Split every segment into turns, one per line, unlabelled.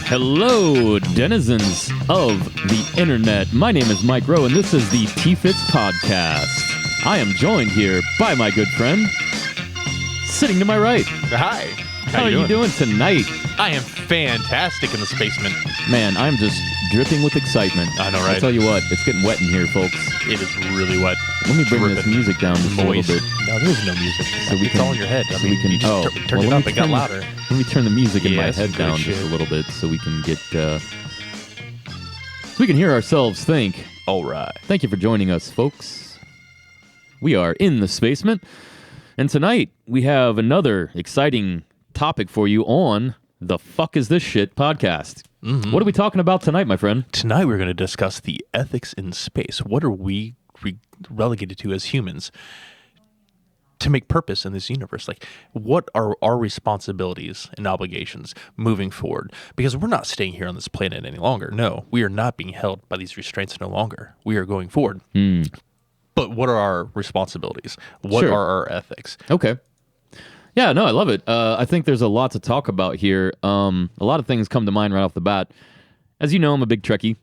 Hello, denizens of the internet. My name is Mike Rowe, and this is the TFITS podcast. I am joined here by my good friend, sitting to my right.
Hi.
How are you doing tonight?
I am fantastic in the spacement.
Man, I'm just dripping with excitement.
I know, right?
I tell you what, it's getting wet in here, folks.
It is really wet.
Let me bring this music down just a little bit.
No, there is no music. It's all in your head. I mean, you just turned it up and got louder.
Let me turn the music in my head down just a little bit so we can get... so we can hear ourselves think.
All right.
Thank you for joining us, folks. We are in the spacement, and tonight we have another exciting topic for you on the Fuck Is This Shit podcast. Mm-hmm. What are we talking about tonight, my friend?
Tonight we're going to discuss the ethics in space. What are we relegated to as humans to make purpose in this universe? Like, what are our responsibilities and obligations moving forward? Because we're not staying here on this planet any longer. No, we are not being held by these restraints no longer. We are going forward. But what are our responsibilities? What are our ethics?
Okay. Yeah, no, I love it. I think there's a lot to talk about here. A lot of things come to mind right off the bat. As you know, I'm a big Trekkie,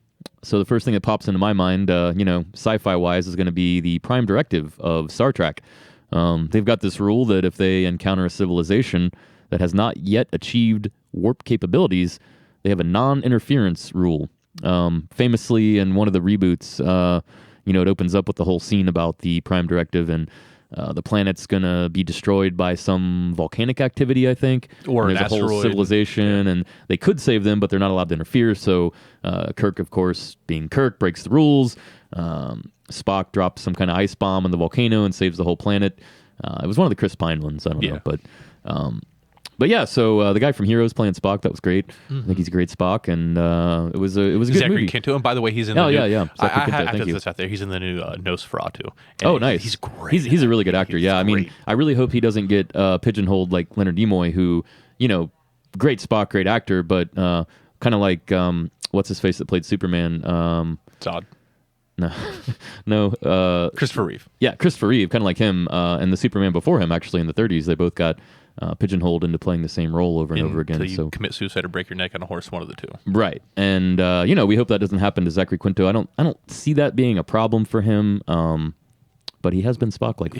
so the first thing that pops into my mind, sci-fi wise, is going to be the Prime Directive of Star Trek. They've got this rule that if they encounter a civilization that has not yet achieved warp capabilities, they have a non-interference rule. Famously, in one of the reboots, it opens up with the whole scene about the Prime Directive and the planet's going to be destroyed by some volcanic activity, I think.
Or
an asteroid. A whole civilization, and they could save them, but they're not allowed to interfere. So Kirk, of course, being Kirk, breaks the rules. Spock drops some kind of ice bomb on the volcano and saves the whole planet. It was one of the Chris Pine ones. I don't know. But yeah, so the guy from Heroes playing Spock, that was great. I think he's a great Spock, and it was a good movie.
Zachary Quinto, and by the way, he's in the new...
Yeah.
I had to put this out there. He's in the new Nosferatu.
Oh, nice.
He's great.
He's a really good actor, yeah. I mean, I really hope he doesn't get pigeonholed like Leonard Nimoy, who, great Spock, great actor, but kind of like, what's his face that played Superman?
Zod.
No.
Christopher Reeve.
Yeah, Christopher Reeve, kind of like him, and the Superman before him, actually, in the 30s. They both got pigeonholed into playing the same role over and over again.
Until you commit suicide or break your neck on a horse, one of the two.
Right. And, we hope that doesn't happen to Zachary Quinto. I don't see that being a problem for him, but he has been Spock like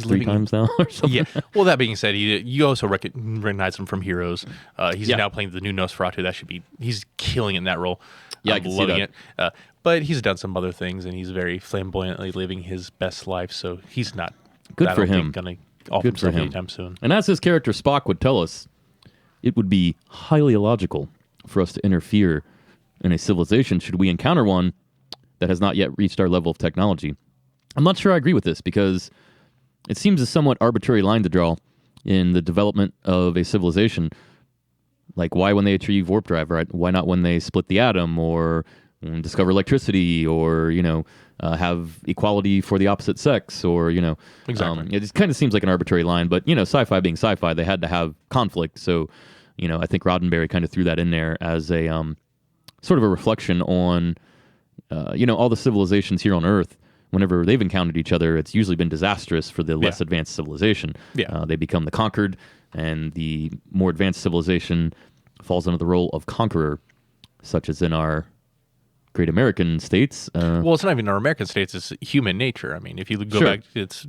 three times now or something.
Yeah. Well, that being said, you also recognize him from Heroes. He's now playing the new Nosferatu. He's killing in that role.
Yeah, I can see that.
It. But he's done some other things, and he's very flamboyantly living his best life, so he's not
good for him.
Going to off himself anytime soon.
And as his character Spock would tell us, it would be highly illogical for us to interfere in a civilization should we encounter one that has not yet reached our level of technology. I'm not sure I agree with this because it seems a somewhat arbitrary line to draw in the development of a civilization. Like, why when they achieve warp drive, right? Why not when they split the atom or discover electricity or, have equality for the opposite sex or,
Exactly.
It just kind of seems like an arbitrary line, but, sci-fi being sci-fi, they had to have conflict. So, I think Roddenberry kind of threw that in there as a sort of a reflection on, all the civilizations here on Earth. Whenever they've encountered each other, it's usually been disastrous for the less advanced civilization.
Yeah.
They become the conquered, and the more advanced civilization falls under the role of conqueror, such as in our great American states.
Well, it's not even our American states, it's human nature. I mean, if you go back, it's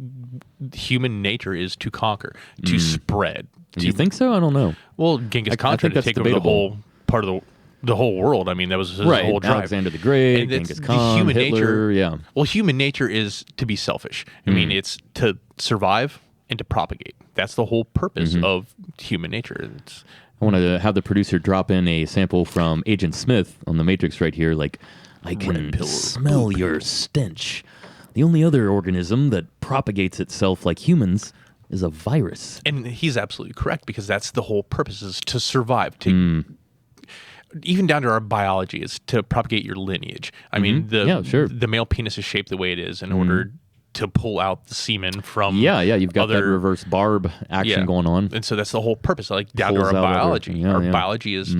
human nature is to conquer, to spread.
Do you think so? I don't know.
Well, Genghis Khan tried to take over the whole part of the whole world. I mean, that was his whole drive.
Alexander the Great, Genghis Khan, Hitler,
nature, Well, human nature is to be selfish. I mean, it's to survive and to propagate. That's the whole purpose of human nature.
I want to have the producer drop in a sample from Agent Smith on The Matrix right here. Like, I can smell your stench. The only other organism that propagates itself like humans is a virus.
And he's absolutely correct, because that's the whole purpose, is to survive, to even down to our biology, is to propagate your lineage. I mean, the male penis is shaped the way it is in order to pull out the semen from
you've got that reverse barb action going on.
And so that's the whole purpose, like down to our biology. Our biology is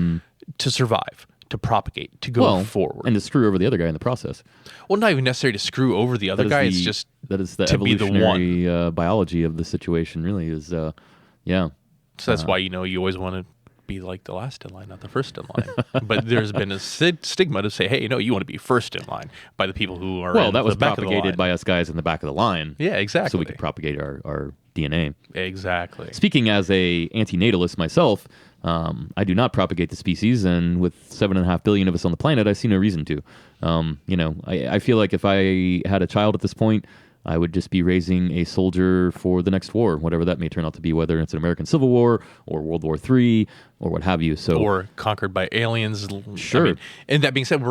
to survive, to propagate, to go forward.
And to screw over the other guy in the process.
Well, not even necessarily to screw over the other guy, it's just
that is the
to
evolutionary
be the one.
Biology of the situation, really, is,
So that's why, you always want to be like the last in line, not the first in line. But there's been a stigma to say, hey, no, you want to be first in line by the people who are
Well,
in
that was
the back of the line.
propagated by us guys in the back of the line.
Yeah, exactly.
So we could propagate our DNA.
Exactly.
Speaking as a antinatalist myself, I do not propagate the species, and with 7.5 billion of us on the planet, I see no reason to. I feel like if I had a child at this point, I would just be raising a soldier for the next war, whatever that may turn out to be, whether it's an American Civil War or World War III or what have you. So,
or conquered by aliens.
Sure.
I mean, and that being said,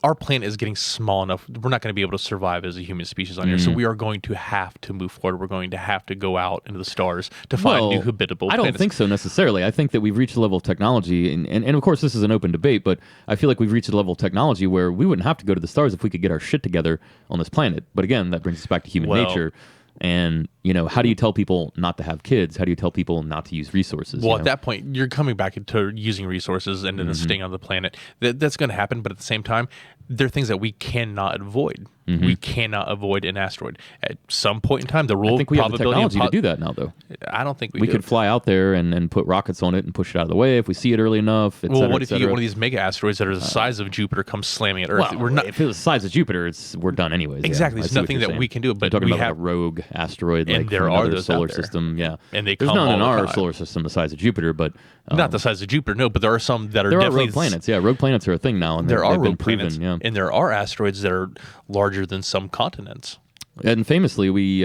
our planet is getting small enough. We're not going to be able to survive as a human species on here. So we are going to have to move forward. We're going to have to go out into the stars to find new habitable planets.
I don't think so necessarily. I think that we've reached a level of technology, and of course this is an open debate, but I feel like we've reached a level of technology where we wouldn't have to go to the stars if we could get our shit together on this planet. But again, that brings us back to human nature. And, how do you tell people not to have kids? How do you tell people not to use resources?
Well, at that point, you're coming back into using resources and then staying on the planet. That's going to happen. But at the same time, there are things that we cannot avoid. We cannot avoid an asteroid. At some point in time, the rule
I think we have the
probability
technology to do that now, though.
I don't think we
could fly out there and put rockets on it and push it out of the way if we see it early enough.
Well, what if you get one of these mega asteroids that are the size of Jupiter come slamming at Earth?
Well, we're not, if it was the size of Jupiter, we're done anyways.
Exactly.
Yeah,
There's nothing that we can do. But
you're talking
we
about
have
like a rogue asteroid,
and
like
there
from
are
another
those
solar
out there.
system. Yeah,
and they
there's
come
none in
all the
our
time.
solar system the size of Jupiter, but
not the size of Jupiter. No, but there are some that are
there are
definitely
rogue planets. Yeah, rogue planets are a thing now, and
there are
they've been
rogue
proven.
planets,
Yeah,
and there are asteroids that are larger than some continents.
and famously, we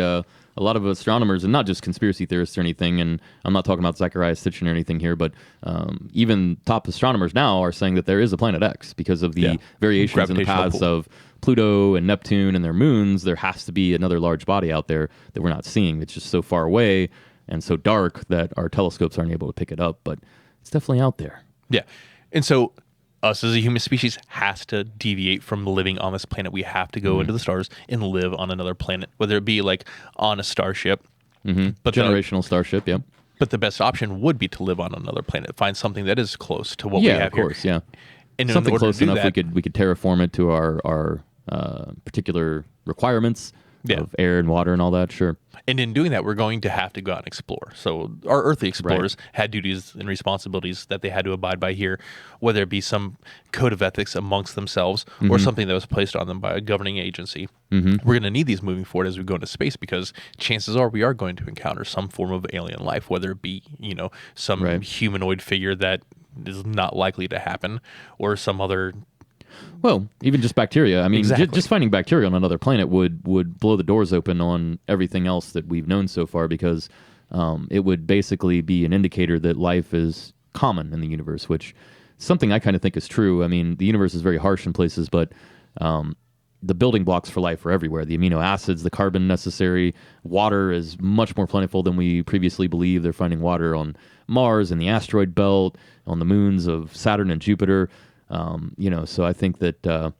a lot of astronomers, and not just conspiracy theorists or anything, and I'm not talking about Zechariah Sitchin or anything here, but even top astronomers now are saying that there is a planet X because of the variations in the paths of Pluto and Neptune and their moons. There has to be another large body out there that we're not seeing. It's just so far away and so dark that our telescopes aren't able to pick it up, but it's definitely out there.
Yeah. And so us as a human species has to deviate from living on this planet. We have to go into the stars and live on another planet, whether it be like on a starship.
But generational starship, yeah.
But the best option would be to live on another planet, find something that is close to what we have
of course,
here.
yeah.
And
something close enough
that,
we could terraform it to our particular requirements of air and water and all that, sure.
And in doing that, we're going to have to go out and explore. So our earthly explorers had duties and responsibilities that they had to abide by here, whether it be some code of ethics amongst themselves or something that was placed on them by a governing agency. We're going to need these moving forward as we go into space because chances are we are going to encounter some form of alien life, whether it be, some humanoid figure that is not likely to happen or some other...
Well, even just bacteria. I mean, just finding bacteria on another planet would blow the doors open on everything else that we've known so far because it would basically be an indicator that life is common in the universe, which is something I kind of think is true. I mean, the universe is very harsh in places, but the building blocks for life are everywhere. The amino acids, the carbon necessary, water is much more plentiful than we previously believed. They're finding water on Mars and the asteroid belt, on the moons of Saturn and Jupiter. So I think that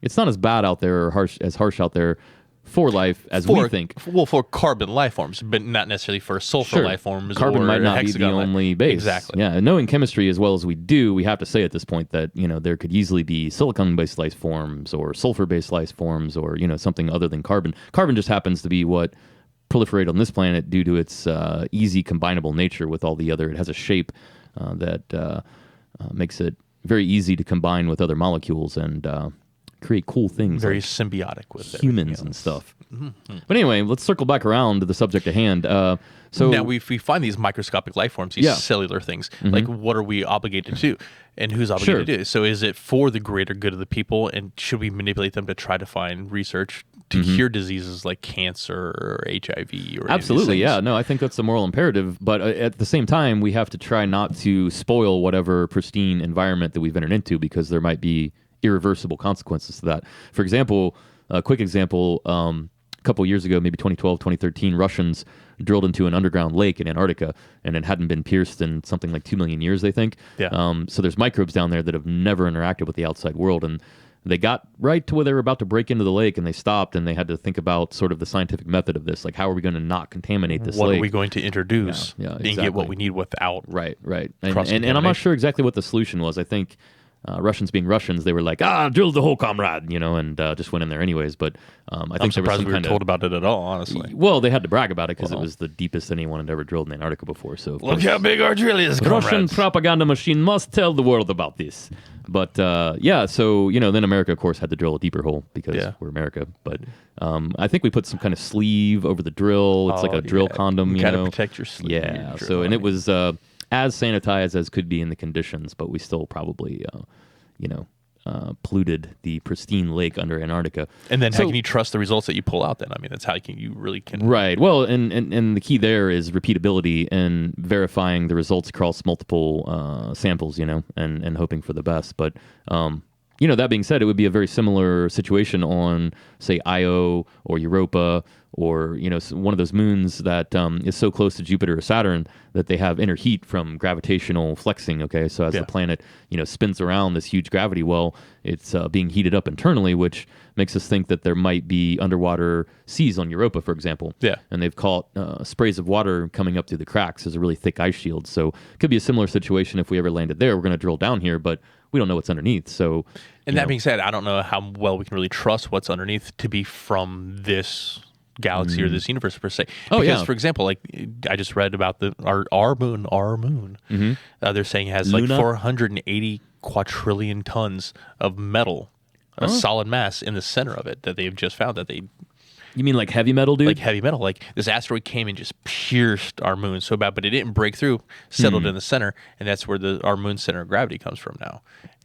it's not as bad out there or harsh out there for life as we think.
Well, for carbon life forms, but not necessarily for sulfur life forms.
Carbon
or
might not be the only base.
Exactly.
Yeah, and knowing chemistry as well as we do, we have to say at this point that there could easily be silicon-based life forms or sulfur-based life forms or something other than carbon. Carbon just happens to be what proliferate on this planet due to its easy combinable nature with all the other. It has a shape that makes it very easy to combine with other molecules and create cool things.
Very
like
symbiotic with
humans and stuff. But anyway, let's circle back around to the subject at hand. So
now, if we find these microscopic life forms, these cellular things, like what are we obligated to do, and who's obligated to do it? So, is it for the greater good of the people, and should we manipulate them to try to find research to cure diseases like cancer or HIV? Or
absolutely, yeah. No, I think that's a moral imperative. But at the same time, we have to try not to spoil whatever pristine environment that we've entered into because there might be irreversible consequences to that. For example, a quick example. A couple years ago, maybe 2012, 2013, Russians drilled into an underground lake in Antarctica, and it hadn't been pierced in something like 2 million years, they think. So there's microbes down there that have never interacted with the outside world, and they got right to where they were about to break into the lake, and they stopped, and they had to think about sort of the scientific method of this, like how are we going to not contaminate this lake?
What are we going to introduce
exactly.
and get what we need without
Right. And I'm not sure exactly what the solution was. I think Russians being Russians, they were like, drill the hole, comrade, and just went in there anyways. But I think there was some
we were
kind
told about it at all, honestly.
Well, they had to brag about it because it was the deepest anyone had ever drilled in Antarctica before. So
look how big our drill is, comrades.
Russian propaganda machine must tell the world about this. But so then America, of course, had to drill a deeper hole because we're America. But I think we put some kind of sleeve over the drill. It's like a drill condom,
you gotta protect your sleeve.
Yeah. So and it was as sanitized as could be in the conditions, but we still probably polluted the pristine lake under Antarctica.
And then how can you trust the results that you pull out then? I mean, that's how you really can.
Right. Well, and the key there is repeatability and verifying the results across multiple samples, and hoping for the best. But, that being said, it would be a very similar situation on, say, Io or Europa or, one of those moons that is so close to Jupiter or Saturn that they have inner heat from gravitational flexing, okay? So as the planet, spins around this huge gravity well, it's being heated up internally, which makes us think that there might be underwater seas on Europa, for example.
Yeah.
And they've caught sprays of water coming up through the cracks as a really thick ice shield. So it could be a similar situation if we ever landed there. We're going to drill down here, but we don't know what's underneath. So,
and that being said, I don't know how well we can really trust what's underneath to be from this galaxy or this universe per se. Because, for example, like I just read about our moon.
Mm-hmm.
They're saying it has
Luna?
like 480 quadrillion tons of metal, a solid mass in the center of it that they've just found that they.
You mean like heavy metal, dude?
Like heavy metal. Like this asteroid came and just pierced our moon so bad, but it didn't break through, settled in the center, and that's where our moon's center of gravity comes from now.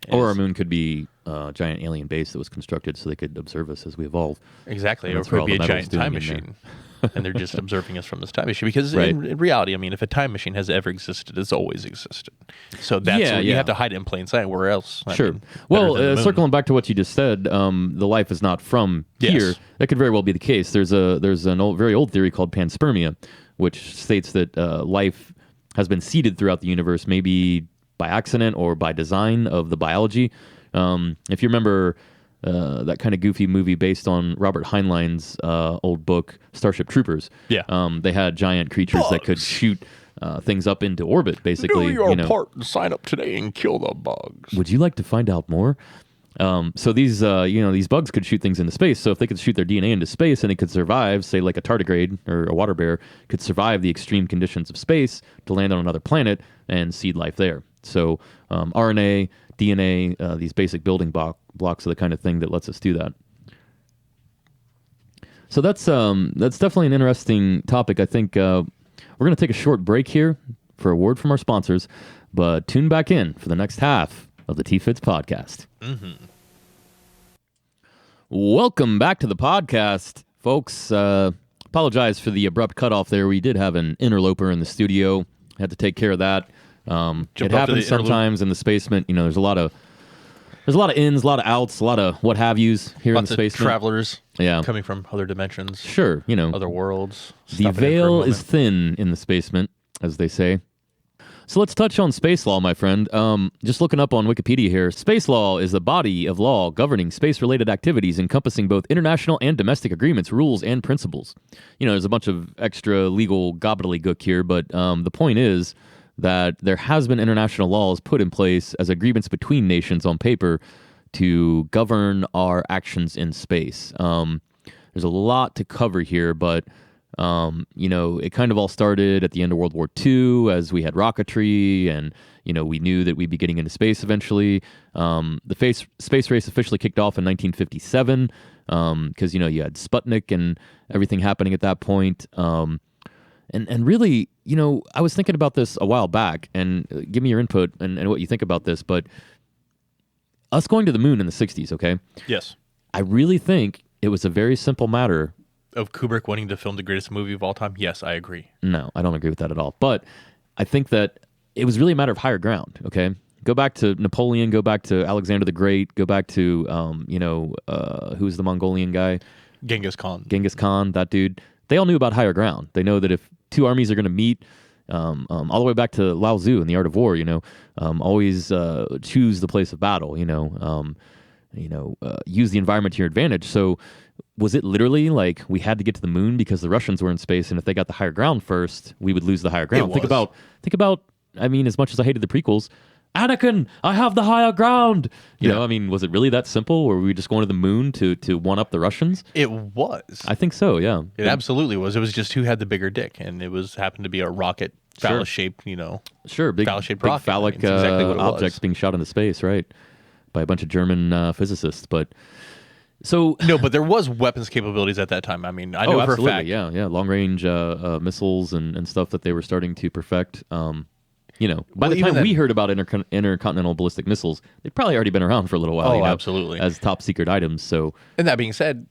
Or our moon could be a giant alien base that was constructed so they could observe us as we evolve.
Exactly. Or it could be a giant time machine. And they're just observing us from this time machine. Because in reality, I mean, if a time machine has ever existed, it's always existed. So that's what you have to hide it in plain sight. Where else?
Sure. Well, circling back to what you just said, the life is not from here. That could very well be the case. There's an very old theory called Panspermia, which states that life has been seeded throughout the universe, maybe by accident or by design of the biology. If you remember that kind of goofy movie based on Robert Heinlein's old book, Starship Troopers.
Yeah.
They had giant creatures that could shoot things up into orbit, basically.
Do your part and sign up today and kill the bugs.
Would you like to find out more? So these bugs could shoot things into space. So if they could shoot their DNA into space and it could survive, say like a tardigrade or a water bear could survive the extreme conditions of space to land on another planet and seed life there. So RNA, DNA, these basic building blocks are the kind of thing that lets us do that. So that's definitely an interesting topic. I think we're going to take a short break here for a word from our sponsors, but tune back in for the next half of the TFITS podcast.
Mm-hmm.
Welcome back to the podcast, folks. Apologize for the abrupt cutoff there. We did have an interloper in the studio. Had to take care of that. It happens sometimes in the spacement. There's a lot of ins, a lot of outs, a lot of what have yous here in the spacement.
Travelers coming from other dimensions.
Sure,
other worlds.
The veil is thin in the spacement, as they say. So let's touch on space law, my friend. Just looking up on Wikipedia here, space law is the body of law governing space-related activities encompassing both international and domestic agreements, rules, and principles. There's a bunch of extra legal gobbledygook here, but the point is that there has been international laws put in place as agreements between nations on paper to govern our actions in space. There's a lot to cover here, but it kind of all started at the end of World War II as we had rocketry and, we knew that we'd be getting into space eventually. The space race officially kicked off in 1957 because, you had Sputnik and everything happening at that point. And really, I was thinking about this a while back, and give me your input and what you think about this, but us going to the moon in the 60s, okay?
Yes.
I really think it was a very simple matter.
Of Kubrick wanting to film the greatest movie of all time? Yes, I agree.
No, I don't agree with that at all. But I think that it was really a matter of higher ground, okay? Go back to Napoleon, go back to Alexander the Great, go back to, who's the Mongolian guy?
Genghis Khan.
Genghis Khan, that dude. They all knew about higher ground. They know that if two armies are going to meet, all the way back to Lao Tzu in The Art of War, always choose the place of battle, use the environment to your advantage. So was it literally like we had to get to the moon because the Russians were in space, and if they got the higher ground first, we would lose the higher ground? Think about, I mean, as much as I hated the prequels, Anakin, I have the higher ground. You
Yeah.
know, I mean, was it really that simple? Or were we just going to the moon to one up the Russians?
It was.
I think so, yeah.
It absolutely was. It was just who had the bigger dick, and it was happened to be a rocket,
Sure.
phallus-shaped,
Sure, big
phallus-shaped rocket.
phallic
It's exactly what it
objects
was.
being shot into space, right? By a bunch of German physicists. But so
No, but there was weapons capabilities at that time. I mean, I know for a
absolutely,
fact.
yeah, long range missiles and stuff that they were starting to perfect. You know, by
Well,
the
even
time
then-
we heard about intercontinental ballistic missiles, they'd probably already been around for a little while.
Oh,
you know,
absolutely.
as top secret items. So
And that being said,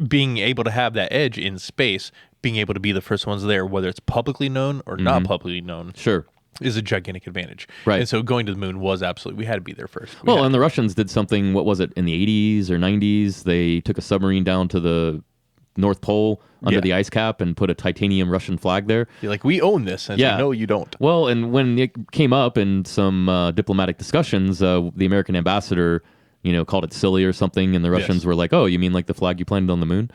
being able to have that edge in space, being able to be the first ones there, whether it's publicly known or not publicly known,
sure.
is a gigantic advantage.
Right.
And so going to the moon was absolutely, we had to be there first. We
Well,
had
and the Russians did something. What was it in the 80s or 90s? They took a submarine down to the North Pole under
Yeah.
the ice cap and put a titanium Russian flag there.
You're like, we own this. And
Yeah.
yeah. No, you don't.
Well, and when it came up in some diplomatic discussions, the American ambassador, you know, called it silly or something, and the Russians
Yes.
were like, "Oh, you mean like the flag you planted on the moon?"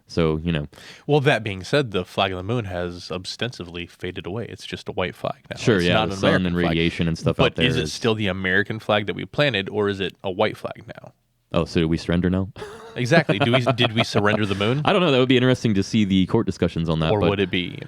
So, you know,
Well, that being said, the flag of the moon has ostensibly faded away. It's just a white flag now.
sure,
It's
yeah,
not
the
an
sun
American
and
flag.
radiation and stuff out
But
there.
is it still the American flag that we planted, or is it a white flag now?
Oh, so do we surrender now?
Exactly. Did we surrender the moon,
I don't know. That would be interesting to see the court discussions on that.
or
but-
would it be,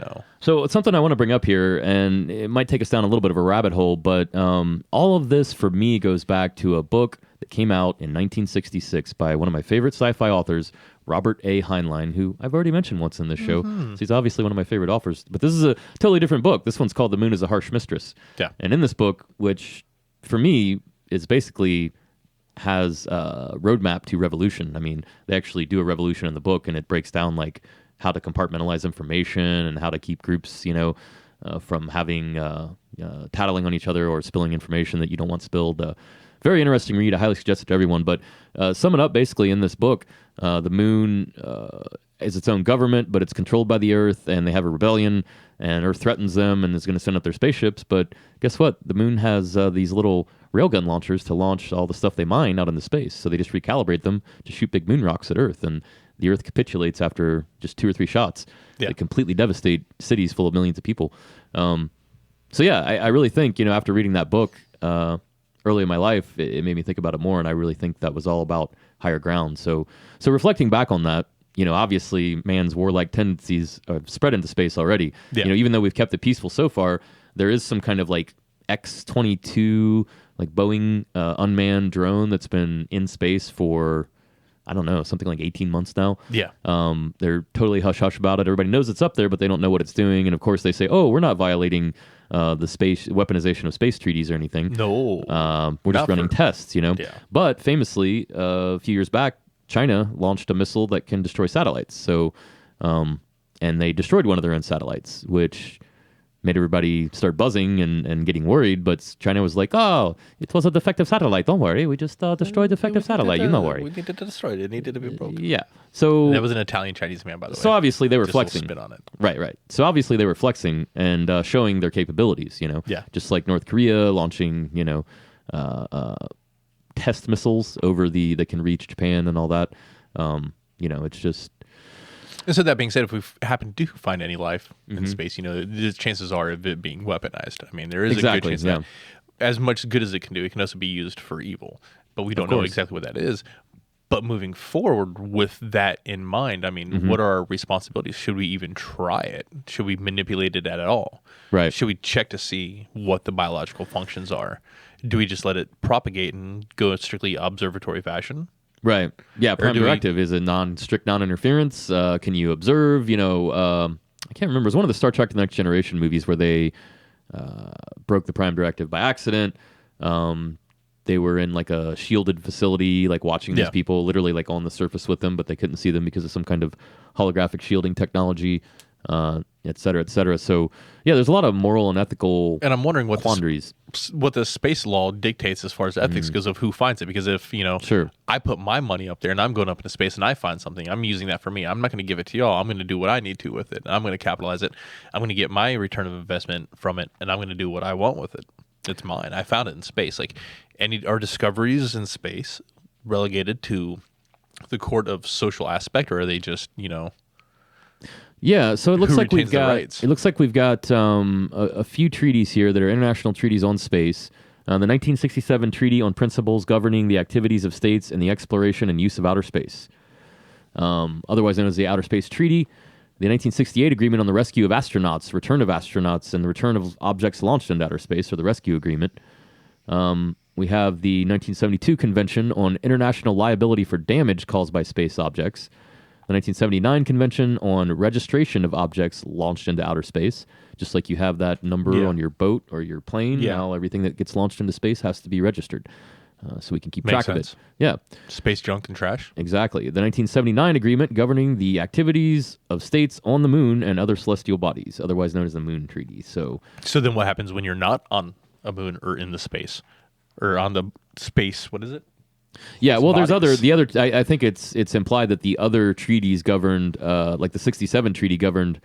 So it's something I want to bring up here, and it might take us down a little bit of a rabbit hole, but all of this for me goes back to a book that came out in 1966 by one of my favorite sci-fi authors, Robert A. Heinlein, who I've already mentioned once in this show. So he's obviously one of my favorite authors. But this is a totally different book. This one's called The Moon is a Harsh Mistress.
Yeah.
And in this book, which for me is basically has a roadmap to revolution. I mean, they actually do a revolution in the book, and it breaks down like how to compartmentalize information and how to keep groups, you know, from having tattling on each other or spilling information that you don't want spilled. Very interesting read. I highly suggest it to everyone. But sum it up, basically, in this book, the moon is its own government, but it's controlled by the Earth, and they have a rebellion, and Earth threatens them and is going to send up their spaceships. But guess what? The moon has these little railgun launchers to launch all the stuff they mine out into space. So they just recalibrate them to shoot big moon rocks at Earth, and the Earth capitulates after just 2 or 3 shots.
Yeah.
They completely devastate cities full of millions of people. So yeah, I really think, you know, after reading that book early in my life, it made me think about it more, and I really think that was all about higher ground. So reflecting back on that, you know, obviously man's warlike tendencies have spread into space already.
Yeah.
You know, even though we've kept it peaceful so far, there is some kind of like X-22, like Boeing unmanned drone that's been in space for, I don't know, something like 18 months now.
Yeah.
They're totally hush-hush about it. Everybody knows it's up there, but they don't know what it's doing. And of course they say, oh, we're not violating the space weaponization of space treaties or anything.
No.
We're just
Not
running
for-
tests, you know?
Yeah.
But famously, a few years back, China launched a missile that can destroy satellites. So, and they destroyed one of their own satellites, which made everybody start buzzing and getting worried. But China was like, oh, it was a defective satellite. Don't worry. We just destroyed a defective satellite. You don't worry.
We needed to destroy it. It needed to be broken.
Yeah. So
That was an Italian-Chinese man, by the way.
so obviously they were
Just a little
flexing.
spin on it.
Right. So obviously they were flexing and showing their capabilities, you know.
Yeah.
Just like North Korea launching, you know, test missiles over that can reach Japan and all that. You know, it's just
And so that being said, if we happen to find any life in space, you know, the chances are of it being weaponized. I mean, there is a
Exactly,
good chance
yeah.
that as much good as it can do, it can also be used for evil. But we don't know
course.
exactly what that is. But moving forward with that in mind, I mean, what are our responsibilities? Should we even try it? Should we manipulate it at all?
Right.
Should we check to see what the biological functions are? Do we just let it propagate and go in strictly observatory fashion?
right. Yeah, prime
do we-
directive is a strict non-interference. Can you observe, you know, I can't remember. It was one of the Star Trek The Next Generation movies where they broke the prime directive by accident. They were in like a shielded facility, like watching these
Yeah.
people literally like on the surface with them, but they couldn't see them because of some kind of holographic shielding technology, et cetera, et cetera. So yeah, there's a lot of moral and ethical
And I'm wondering what
quandaries.
what the space law dictates as far as ethics goes of who finds it. Because if, you know,
Sure.
I put my money up there and I'm going up into space and I find something, I'm using that for me. I'm not going to give it to y'all. I'm going to do what I need to with it. I'm going to capitalize it. I'm going to get my return of investment from it, and I'm going to do what I want with it. It's mine. I found it in space. Like, are discoveries in space relegated to the court of social aspect, or are they just, you know,
Yeah, so it looks
Who
like we've
retains the
got
rights?
a few treaties here that are international treaties on space. The 1967 Treaty on Principles Governing the Activities of States and the Exploration and Use of Outer Space, otherwise known as the Outer Space Treaty. The 1968 Agreement on the Rescue of Astronauts, Return of Astronauts, and the Return of Objects Launched into Outer Space, or the Rescue Agreement. We have the 1972 Convention on International Liability for Damage Caused by Space Objects. The 1979 Convention on Registration of Objects Launched into Outer Space. Just like you have that number on your boat or your plane, now everything that gets launched into space has to be registered. So we can keep track of it. Yeah.
Space junk and trash.
Exactly. The 1979 Agreement governing the activities of states on the moon and other celestial bodies, otherwise known as the Moon Treaty. So
then what happens when you're not on a moon or in the space? Or on the space, what is it?
Yeah, well,
bodies.
I think it's implied that the other treaties governed, like the 67 Treaty governed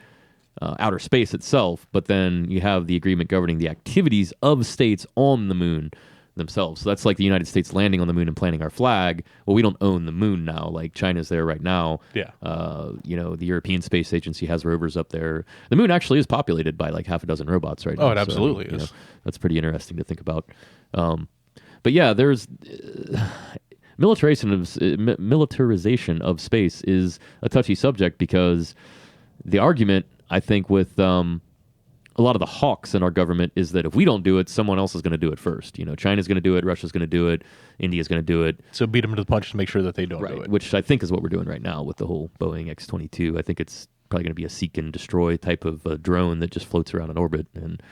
outer space itself, but then you have the agreement governing the activities of states on the moon themselves. So that's like the United States landing on the moon and planting our flag. Well, we don't own the moon now. Like China's there right now.
Yeah.
The European Space Agency has rovers up there. The moon actually is populated by like half a dozen robots right now.
Oh, it absolutely is.
That's pretty interesting to think about. But yeah, there's militarization of space is a touchy subject because the argument, I think, with a lot of the hawks in our government is that if we don't do it, someone else is going to do it first. China's going to do it, Russia's going to do it, India's going to do it.
So beat them to the punch to make sure that they don't do it.
Which I think is what we're doing right now with the whole Boeing X-22. I think it's probably going to be a seek and destroy type of drone that just floats around in orbit and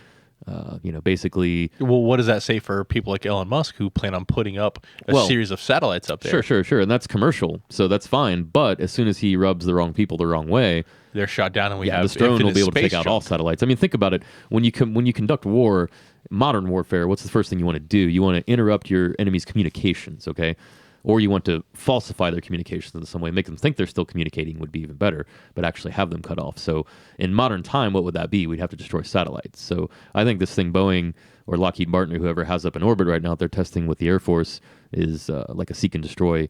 basically...
Well, what does that say for people like Elon Musk who plan on putting up a series of satellites up there?
Sure. And that's commercial, so that's fine. But as soon as he rubs the wrong people the wrong way...
They're shot down and we have
this drone will be able to take out
junk.
all satellites. I mean, think about it. When you conduct war, modern warfare, what's the first thing you want to do? You want to interrupt your enemy's communications, okay? Or you want to falsify their communications in some way, make them think they're still communicating would be even better, but actually have them cut off. So in modern time, what would that be? We'd have to destroy satellites. So I think this thing Boeing or Lockheed Martin or whoever has up in orbit right now, they're testing with the Air Force is like a seek and destroy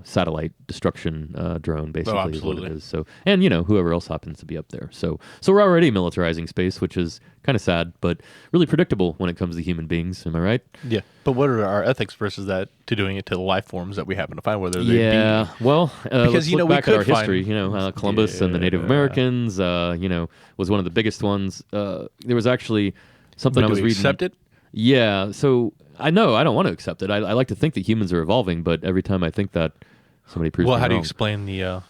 satellite destruction drone, basically.
Oh,
is what
absolutely.
it is. So, and whoever else happens to be up there. So we're already militarizing space, which is kind of sad, but really predictable when it comes to human beings. Am I right?
Yeah. But what are our ethics versus that to doing it to the life forms that we happen to find, whether they be?
Well,
because
let's look back at our history.
find-
Columbus and the Native Americans. Was one of the biggest ones. There was actually something
But
I
do
was
we
reading.
accept it?
Yeah. So I know I don't want to accept it. I like to think that humans are evolving, but every time I think that, somebody proves
Well,
me
how do you
wrong.
explain the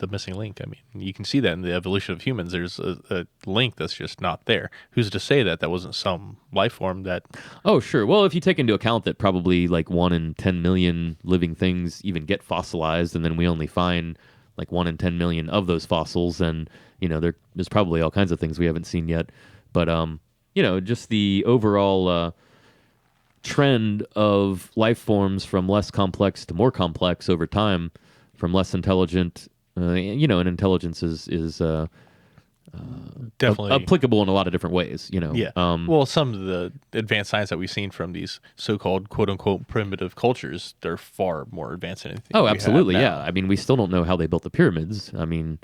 missing link? I mean, you can see that in the evolution of humans. There's a link that's just not there. Who's to say that wasn't some life form that...
Oh, sure. Well, if you take into account that probably like 1 in 10 million living things even get fossilized, and then we only find like 1 in 10 million of those fossils, and there's probably all kinds of things we haven't seen yet. But just the overall trend of life forms from less complex to more complex over time, from less intelligent, and intelligence is
Definitely
applicable in a lot of different ways.
Yeah. Well, some of the advanced science that we've seen from these so-called "quote-unquote" primitive cultures, they're far more advanced than anything.
Oh,
we have
absolutely.
now.
Yeah. I mean, we still don't know how they built the pyramids. I mean,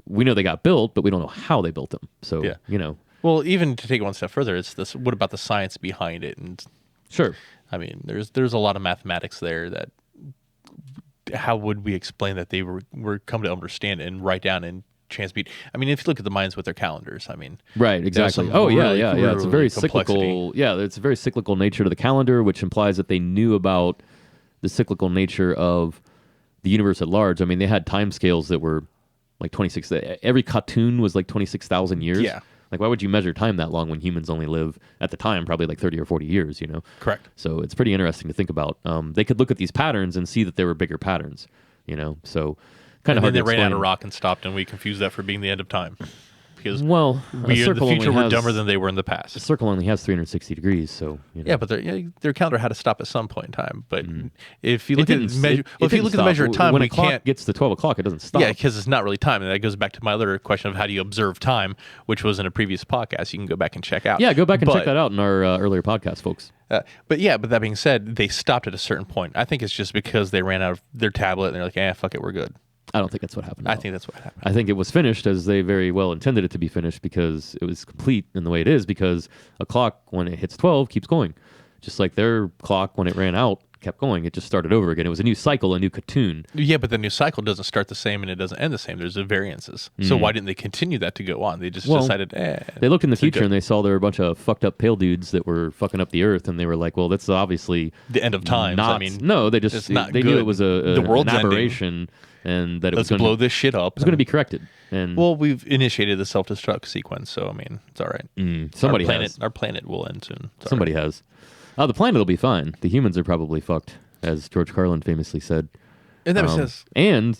we know they got built, but we don't know how they built them. So,
Yeah. Well, even to take it one step further, it's this. What about the science behind it? And
Sure.
I mean, there's a lot of mathematics there that. How would we explain that they were come to understand and write down and transmute? I mean, if you look at the minds with their calendars, I mean,
Right, exactly.
some
Oh, yeah.
really,
It's a very
really
cyclical.
complexity.
Yeah, it's a very cyclical nature to the calendar, which implies that they knew about the cyclical nature of the universe at large. I mean, they had time scales that were like 26. Every cartoon was like 26,000 years.
Yeah.
Like, why would you measure time that long when humans only live at the time probably like 30 or 40 years?
Correct.
So it's pretty interesting to think about. They could look at these patterns and see that there were bigger patterns. So kind of
And
hard
then they
to
ran
explain.
out of rock and stopped, and we confused that for being the end of time because
Well,
we in the future were dumber than they were in the
a
past.
circle only has 360 degrees, so
Yeah, but their calendar had to stop at some point in time. But if you
It
look at
didn't-
measure,
it
if you
didn't
look at the
stop.
measure of time,
when
we
a clock
can't.
gets to 12 o'clock, it doesn't stop.
Yeah, because it's not really time, and that goes back to my other question of how do you observe time, which was in a previous podcast. You can go back and check out.
Yeah, go back and check
But-
that out in our earlier podcast, folks.
But that being said, they stopped at a certain point. I think it's just because they ran out of their tablet and they're like, fuck it, we're good.
I don't think that's what happened.
I think that's what happened.
I think it was finished as they very well intended it to be finished because it was complete in the way it is because a clock, when it hits 12, keeps going. Just like their clock, when it ran out, kept going. It just started over again. It was a new cycle, a new cartoon.
Yeah, but the new cycle doesn't start the same and it doesn't end the same. There's variances. So why didn't they continue that to go on? They just decided,
They looked in the future and they saw there were a bunch of fucked up pale dudes that were fucking up the earth, and they were like, well, that's obviously
the end of times.
Not,
I mean,
no, they just they knew it was
the world's
an aberration and that it
Let's
was going
blow this shit up.
It was going to be corrected. And
well, we've initiated the self-destruct sequence, so I mean, it's all right.
Somebody has.
Our planet will end soon.
Somebody has. The planet will be fine. The humans are probably fucked, as George Carlin famously said.
And that says,
and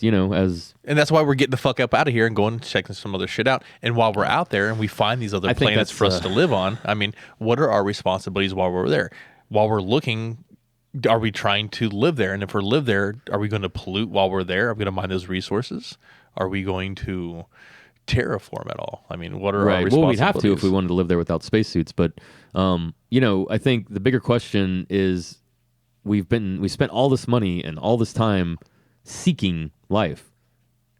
that's why we're getting the fuck up out of here and going and checking some other shit out. And while we're out there and we find these other planets for us to live on, I mean, what are our responsibilities while we're there? While we're looking, are we trying to live there? And if we live there, are we going to pollute while we're there? Are we going to mine those resources? Are we going to terraform at all? I mean, what are our responsibilities?
Well, we'd have to if we wanted to live there without spacesuits. But I think the bigger question is we spent all this money and all this time seeking life,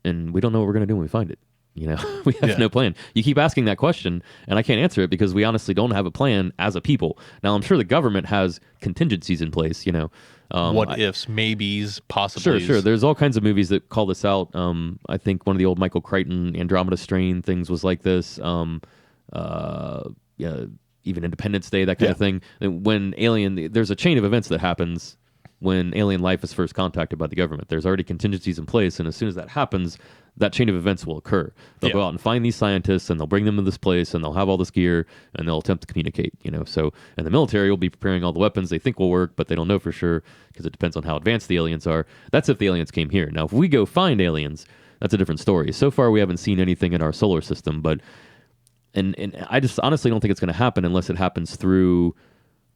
and we don't know what we're going to do when we find it. We have no plan. You keep asking that question, and I can't answer it because we honestly don't have a plan as a people. Now, I'm sure the government has contingencies in place.
What ifs, maybes, possibilities.
Sure. There's all kinds of movies that call this out. I think one of the old Michael Crichton Andromeda Strain things was like this. Even Independence Day, that kind of thing. When there's a chain of events that happens when alien life is first contacted by the government. There's already contingencies in place, and as soon as that happens, that chain of events will occur. They'll go out and find these scientists, and they'll bring them to this place, and they'll have all this gear, and they'll attempt to communicate. So, and the military will be preparing all the weapons they think will work, but they don't know for sure because it depends on how advanced the aliens are. That's if the aliens came here. Now, if we go find aliens, that's a different story. So far, we haven't seen anything in our solar system, but and I just honestly don't think it's going to happen unless it happens through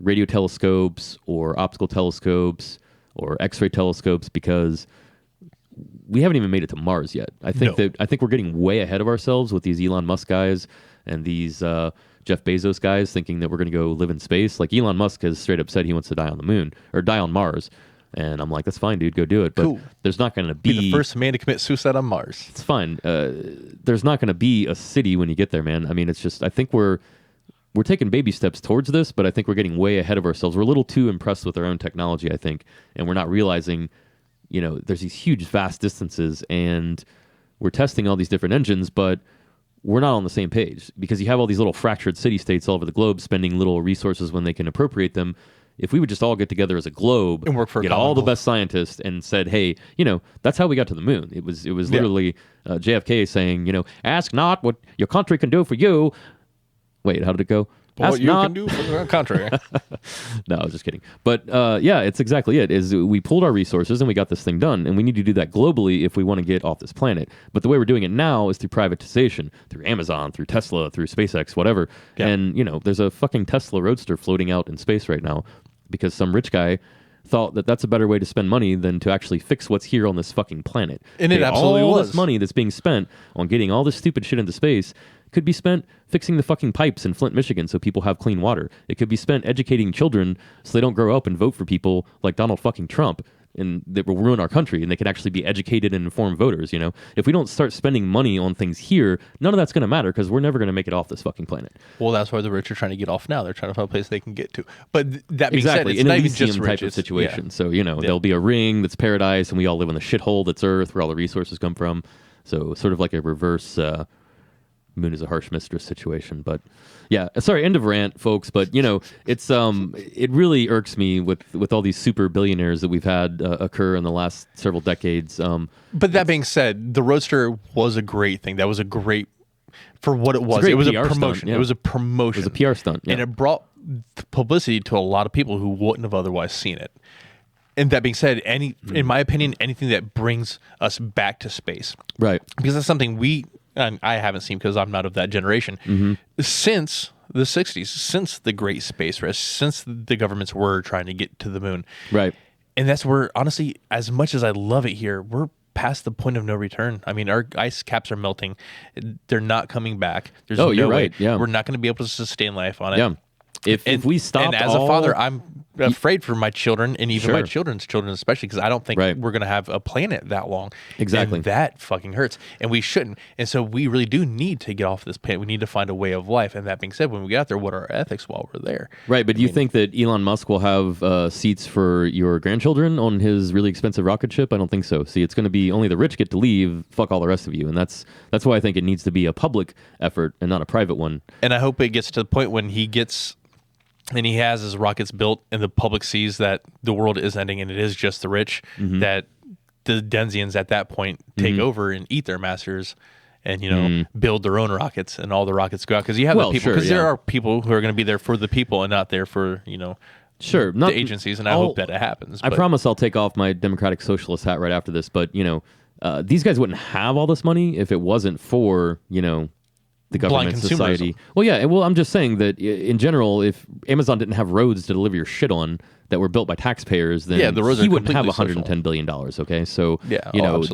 radio telescopes or optical telescopes or X-ray telescopes, because we haven't even made it to Mars yet. I think we're getting way ahead of ourselves with these Elon Musk guys and these Jeff Bezos guys thinking that we're going to go live in space. Like Elon Musk has straight up said he wants to die on the moon or die on Mars. And I'm like, that's fine, dude, go do it. But
cool.
There's not going to be
the first man to commit suicide on Mars.
It's fine. There's not going to be a city when you get there, man. I mean, it's just, I think we're taking baby steps towards this, but I think we're getting way ahead of ourselves. We're a little too impressed with our own technology, I think, and we're not realizing, there's these huge, vast distances, and we're testing all these different engines, but we're not on the same page because you have all these little fractured city-states all over the globe spending little resources when they can appropriate them. If we would just all get together as a globe
and work for
get all the best scientists and said, hey, that's how we got to the moon. It was literally JFK saying, ask not what your country can do for you. Wait, how did it go?
What you can do for the country.
No, I was just kidding. But it's exactly it. Is we pulled our resources and we got this thing done, and we need to do that globally if we want to get off this planet. But the way we're doing it now is through privatization, through Amazon, through Tesla, through SpaceX, whatever. Yeah. And there's a fucking Tesla Roadster floating out in space right now because some rich guy thought that that's a better way to spend money than to actually fix what's here on this fucking planet.
And it absolutely
all
was.
This money that's being spent on getting all this stupid shit into space could be spent fixing the fucking pipes in Flint, Michigan so people have clean water. It could be spent educating children so they don't grow up and vote for people like Donald fucking Trump and that will ruin our country, and they can actually be educated and informed voters. If we don't start spending money on things here, none of that's going to matter because we're never going to make it off this fucking planet.
Well, that's why the rich are trying to get off now. They're trying to find a place they can get to. But that being said, it's
an
not even
Elysium
just
type
rich.
of situation. So there'll be a ring that's paradise, and we all live in the shithole that's Earth, where all the resources come from. So sort of like a reverse Moon is a harsh mistress situation. But yeah, sorry, end of rant, folks. But it's it really irks me with all these super billionaires that we've had occur in the last several decades.
But that being said, the Roadster was a great thing. That was a great for what it was. It was a promotion.
Stunt, yeah.
It was a promotion.
It was a PR stunt, yeah.
And it brought publicity to a lot of people who wouldn't have otherwise seen it. And that being said, in my opinion, anything that brings us back to space,
right?
Because that's something and I haven't seen because I'm not of that generation, since the 60s, since the Great Space Race, since the governments were trying to get to the moon.
Right.
And that's where, honestly, as much as I love it here, we're past the point of no return. I mean, our ice caps are melting. They're not coming back. There's no
you're
way.
right. Yeah.
We're not going to be able to sustain life on it.
Yeah. If we stopped,
and as a father, I'm afraid for my children and even my children's children, especially because I don't think we're going to have a planet that long.
Exactly.
And that fucking hurts. And we shouldn't. And so we really do need to get off this planet. We need to find a way of life. And that being said, when we get out there, what are our ethics while we're there?
Right. But do you think that Elon Musk will have seats for your grandchildren on his really expensive rocket ship? I don't think so. See, it's going to be only the rich get to leave, fuck all the rest of you. And that's why I think it needs to be a public effort and not a private one.
And I hope it gets to the point when he gets... and he has his rockets built and the public sees that the world is ending and it is just the rich, that the Denzians at that point take over and eat their masters and, build their own rockets and all the rockets go out. Because you have the people, because there are people who are going to be there for the people and not there for, the agencies. And I hope that it happens.
I promise I'll take off my democratic socialist hat right after this. But, these guys wouldn't have all this money if it wasn't for, the government, society. Well, yeah. Well, I'm just saying that in general, if Amazon didn't have roads to deliver your shit on that were built by taxpayers, then
the roads
he wouldn't have $110 billion. Okay, so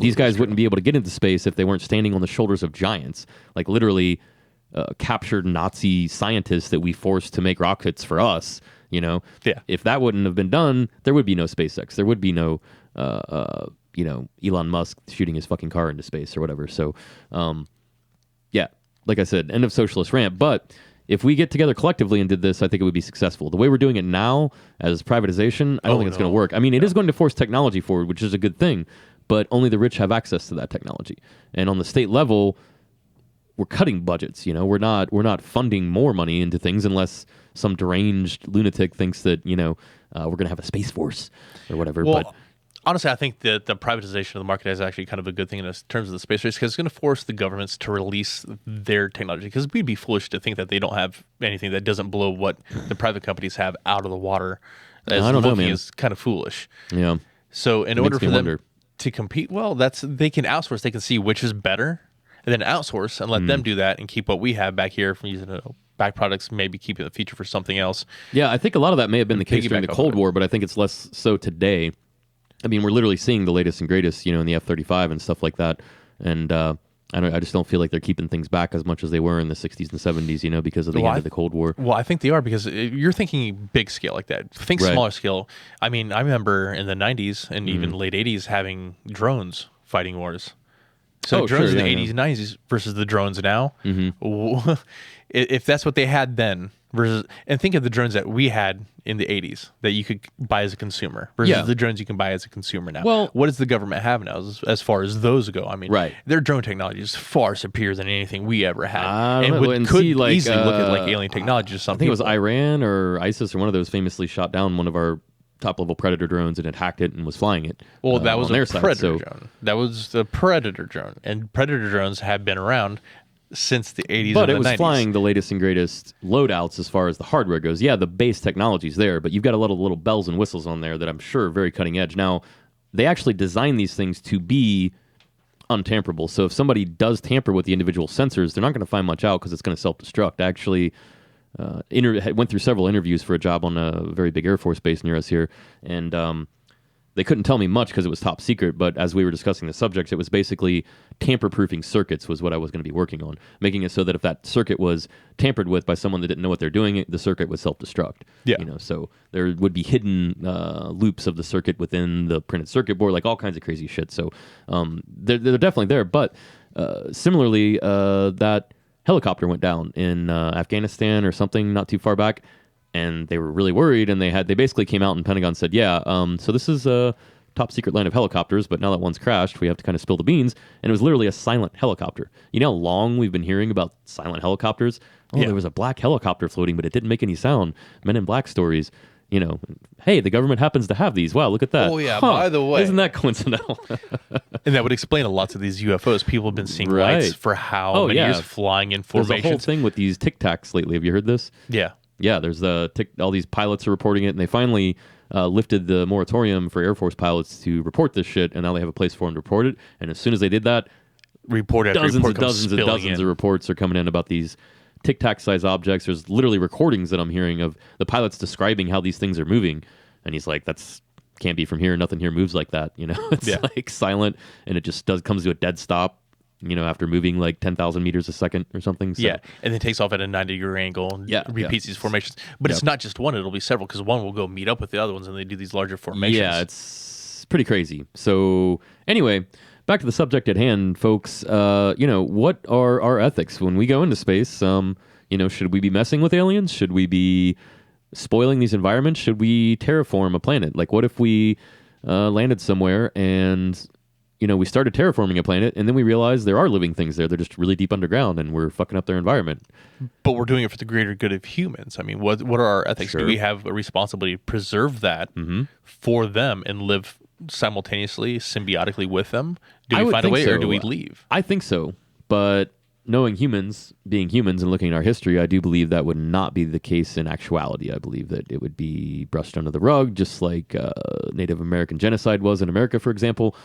these guys wouldn't be able to get into space if they weren't standing on the shoulders of giants, like literally captured Nazi scientists that we forced to make rockets for us. If that wouldn't have been done, there would be no SpaceX. There would be no Elon Musk shooting his fucking car into space or whatever. So, yeah. Like I said, end of socialist rant. But if we get together collectively and did this, I think it would be successful. The way we're doing it now as privatization, I don't think it's going to work. I mean, it is going to force technology forward, which is a good thing, but only the rich have access to that technology. And on the state level, we're cutting budgets. We're not funding more money into things unless some deranged lunatic thinks that we're going to have a space force or whatever.
Well,
but
honestly, I think that the privatization of the market is actually kind of a good thing in terms of the space race because it's going to force the governments to release their technology because we'd be foolish to think that they don't have anything that doesn't blow what the private companies have out of the water.
I don't know, man.
Is kind of foolish.
Yeah.
So in order for them to compete well, they can outsource. They can see which is better and then outsource and let them do that and keep what we have back here from using back products, maybe keeping the future for something else.
Yeah, I think a lot of that may have been the case during the Cold War, but I think it's less so today. I mean, we're literally seeing the latest and greatest, in the F-35 and stuff like that. And I just don't feel like they're keeping things back as much as they were in the 60s and 70s, because of the end of the Cold War.
Well, I think they are because you're thinking big scale like that. Think smaller scale. I mean, I remember in the 90s and even late 80s having drones fighting wars. So drones in the 80s and 90s versus the drones now. If that's what they had then, and think of the drones that we had in the 80s that you could buy as a consumer versus the drones you can buy as a consumer now. Well, what does the government have now as far as those go? I mean, their drone technology is far superior than anything we ever had. Could easily look at like alien technology or something.
I think it was Iran or ISIS or one of those famously shot down one of our top-level Predator drones and had hacked it and was flying it.
Well, that was a Predator drone. That was the Predator drone. And Predator drones have been around since the 80s
but
and the 90s. But
it was flying the latest and greatest loadouts as far as the hardware goes. Yeah, the base technology's there, but you've got a lot of little bells and whistles on there that I'm sure are very cutting edge. Now, they actually design these things to be untamperable. So if somebody does tamper with the individual sensors, they're not going to find much out because it's going to self-destruct. I actually went through several interviews for a job on a very big Air Force base near us here, and they couldn't tell me much because it was top secret, but as we were discussing the subjects, it was basically tamper-proofing circuits was what I was going to be working on, making it so that if that circuit was tampered with by someone that didn't know what they're doing, the circuit would self-destruct.
Yeah.
So there would be hidden loops of the circuit within the printed circuit board, like all kinds of crazy shit. So they're definitely there, but similarly, that helicopter went down in Afghanistan or something not too far back, and they were really worried, and they basically came out and Pentagon said, so this is a top secret line of helicopters, but now that one's crashed, we have to kind of spill the beans. And it was literally a silent helicopter. You know how long we've been hearing about silent helicopters? There was a black helicopter floating, but it didn't make any sound. Men in Black stories. Hey, the government happens to have these. Wow, look at that.
Oh, yeah, by the way.
Isn't that coincidental?
And that would explain a lot of these UFOs. People have been seeing lights for how many years flying in formations.
There's a whole thing with these Tic Tacs lately. Have you heard this?
Yeah.
Yeah, there's all these pilots are reporting it, and they finally lifted the moratorium for Air Force pilots to report this shit, and now they have a place for them to report it. And as soon as they did that, dozens of reports are coming in about these Tic Tac size objects. There's literally recordings that I'm hearing of the pilots describing how these things are moving, and he's like, "That's can't be from here. Nothing here moves like that." It's like silent, and it just comes to a dead stop. after moving like 10,000 meters a second or something. So,
Yeah, and then takes off at a 90-degree angle and repeats these formations. But it's not just one; it'll be several because one will go meet up with the other ones, and they do these larger formations.
Yeah, it's pretty crazy. So anyway, back to the subject at hand, folks. What are our ethics when we go into space? Should we be messing with aliens? Should we be spoiling these environments? Should we terraform a planet? Like, what if we landed somewhere and we started terraforming a planet, and then we realized there are living things there. They're just really deep underground, and we're fucking up their environment.
But we're doing it for the greater good of humans. I mean, what are our ethics?
Sure.
Do we have a responsibility to preserve that for them and live simultaneously, symbiotically with them? Do we find a way, or do we leave?
I think so, but knowing humans, being humans and looking at our history, I do believe that would not be the case in actuality. I believe that it would be brushed under the rug, just like Native American genocide was in America, for example,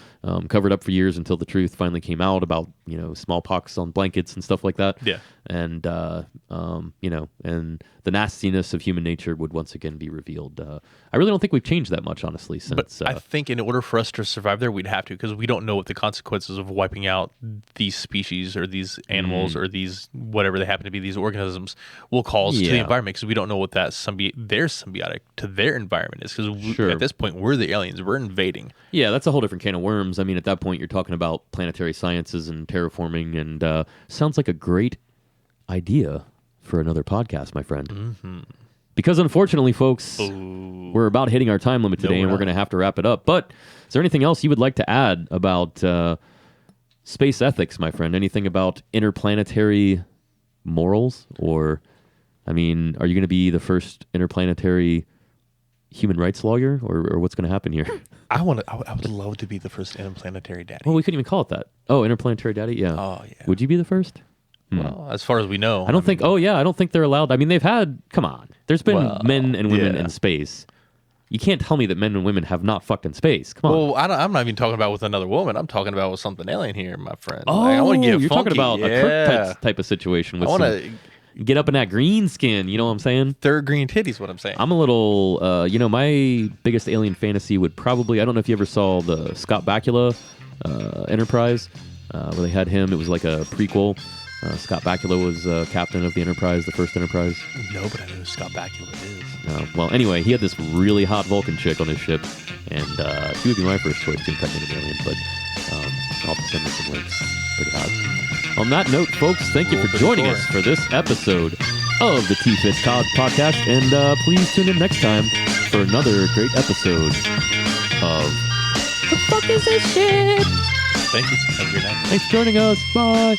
covered up for years until the truth finally came out about, smallpox on blankets and stuff like that.
Yeah.
And, and the nastiness of human nature would once again be revealed. I really don't think we've changed that much, honestly, since...
But I think in order for us to survive there, we'd have to, because we don't know what the consequences of wiping out these species or these animals or these, whatever they happen to be, these organisms will cause to the environment, because we don't know what that their symbiotic to their environment is, because at this point, we're the aliens. We're invading.
Yeah, that's a whole different can of worms. I mean, at that point, you're talking about planetary sciences and terraforming, and sounds like a great idea for another podcast, my friend. Because unfortunately, folks, we're about hitting our time limit today, and we're going to have to wrap it up. But is there anything else you would like to add about space ethics, my friend? Anything about interplanetary morals? Or, I mean, are you going to be the first interplanetary human rights lawyer, or what's going to happen here?
I would love to be the first interplanetary daddy.
Well, we couldn't even call it that. Oh, interplanetary daddy? Yeah.
Oh, yeah.
Would you be the first?
Well, as far as we know.
I don't think they're allowed. I mean, they've had, come on. There's been men and women in space. You can't tell me that men and women have not fucked in space. Come on.
Well, I'm not even talking about with another woman. I'm talking about with something alien here, my friend.
Oh,
I want to get
you're
funky.
talking about a Kirk type of situation. With I want to get up in that green skin. You know what I'm saying?
Third green titties, what I'm saying.
I'm a little, my biggest alien fantasy would probably, I don't know if you ever saw the Scott Bakula Enterprise, where they had him. It was like a prequel. Scott Bakula was captain of the Enterprise, the first Enterprise.
No, but I know who Scott Bakula is.
Well, anyway, he had this really hot Vulcan chick on his ship, and she would be my first choice to impregnate an alien, but I'll have to send you some links. Pretty hot. On that note, folks, thank you for joining us for this episode of the TFITS podcast, and please tune in next time for another great episode of The Fuck Is This Shit?
Thank you. Have a good night.
Thanks for joining us. Bye.